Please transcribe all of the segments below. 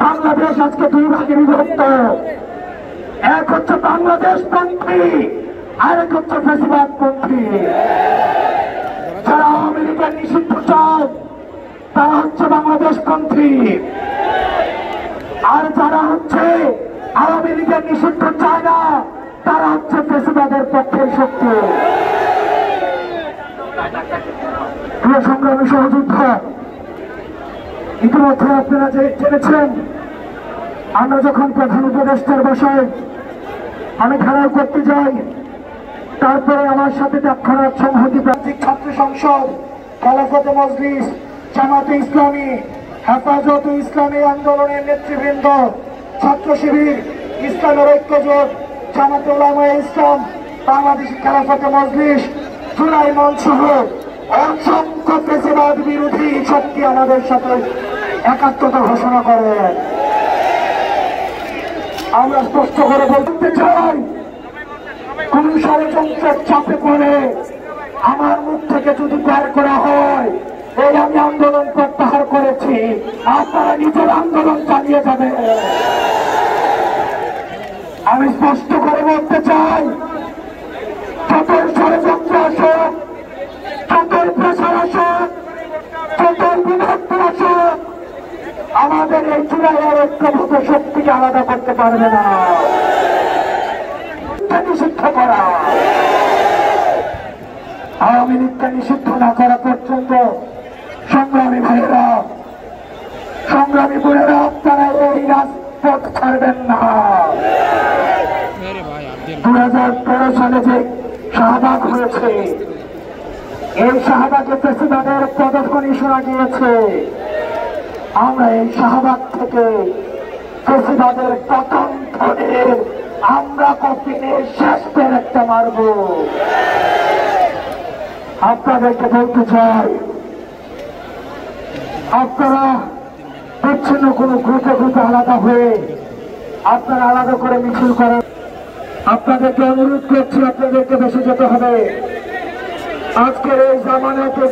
বাংলাদেশ আজকে দুই ভাগে বিভক্ত। এক হচ্ছে বাংলাদেশ পন্থী, আরেক হচ্ছে ফ্যাসিবাদ পন্থী। যারা আওয়ামী লীগের নিষিদ্ধ চায় তারা হচ্ছে বাংলাদেশ পন্থী, আর যারা হচ্ছে আওয়ামী লীগের নিষিদ্ধ চায় না তারা হচ্ছে ফ্যাসিবাদের পক্ষের শক্তি। প্রিয় সংগ্রামী সহযোদ্ধা, ইতিমধ্যে আপনারা যে জেনেছেন, আমরা যখন প্রধান উপদেষ্টার বাসায় আমি ঘেরাও করতে যাই, তারপরে আমার সাথে তৎক্ষণাৎ সংহতি প্রান্তিক ছাত্র সংসদ, খেলাফতে মজলিস, জামাতে ইসলামী, হেফাজতে ইসলামী আন্দোলনের নেতৃবৃন্দ, ছাত্র শিবির, ইসলামের ঐক্যজোট, জামাতে উলামায়ে ইসলাম, বাংলাদেশি খেলাফতে মজলিস, জুলাই মঞ্চ সহ অসংখ্য ফ্যাসিবাদ বিরোধী শক্তি আমাদের সাথে একাত্মতা ঘোষণা করেন। আমরা স্পষ্ট করে বলতে চাই, কোন ষড়যন্ত্রের চাপে পড়ে আমার মুখ থেকে যদি বের করা হয় এই আমি আন্দোলন প্রত্যাহার করেছি, আপনারা নিজের আন্দোলন চালিয়ে যাবেন। আমি স্পষ্ট করে বলতে চাই, যতই ষড়যন্ত্র আসুক, যতই প্রেসার আসুক, যতই বিভক্ত আসুক, আমাদের এই জুলাইয়ের ঐক্যভূত শক্তিকে আলাদা করতে পারবে না। নিষিদ্ধ করা, আওয়ামী লীগকে নিষিদ্ধ না করা পর্যন্ত সংগ্রামী ভাইয়েরা, সংগ্রামী বোনেরা, আপনারা এই রাজপথ ছাড়বেন না। 2013 সালে যে শাহবাগ হয়েছে, এই শাহবাগে প্রেসিডেন্টের পদধ্বনি শোনা গিয়েছে। আমরা এই শাহবাগ থেকে প্রেসিডেন্টের পতন ধ্বনির আমরা কপিনের শেষ পেরেকটা মারব। আপনাদেরকে বলতে চাই, আপনারা বিচ্ছিন্ন কোনো গ্রুপে গ্রুপে আলাদা হয়ে আপনারা আলাদা করে মিছিল করেন। আপনাদেরকে অনুরোধ করছি, আপনাদেরকে বেশি যেতে হবে। আজকের এই জামায়াতে,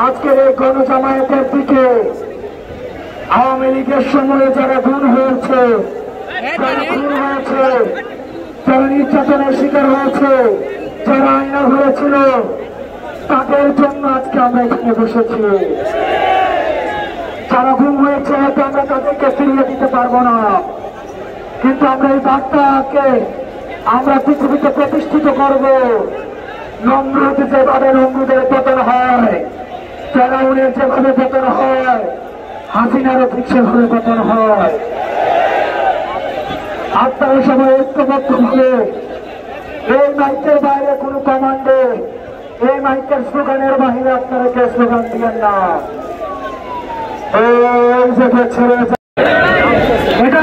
আজকের এই গণজামায়াতের দিকে আওয়ামী লীগের সময়ে যারা খুন হয়েছে, যারা নির্যাতনের শিকার হয়েছে, যারা আইনা হয়েছিল, তাদের জন্য আজকে আমরা এখানে বসেছি। যারা গুম হয়েছে হয়তো আমরা তাদেরকে ফিরিয়ে দিতে পারবো না, কিন্তু আমরা এই বার্তাকে আমরা পৃথিবীতে প্রতিষ্ঠিত করব। নমরুদ যেভাবে নমরুদের পতন হয়, ফেরাউনের যেভাবে পতন হয়, হাসিনারও ঠিক সেভাবে পতন হয়। আপনারা সবাই ঐক্যবদ্ধ ভাবে, এই মাইকের বাইরে কোনো কমান্ডে, এই মাইকের স্লোগানের বাহিরে আপনারা কেউ স্লোগান দিবেন না। এই যে ছেড়ে এটা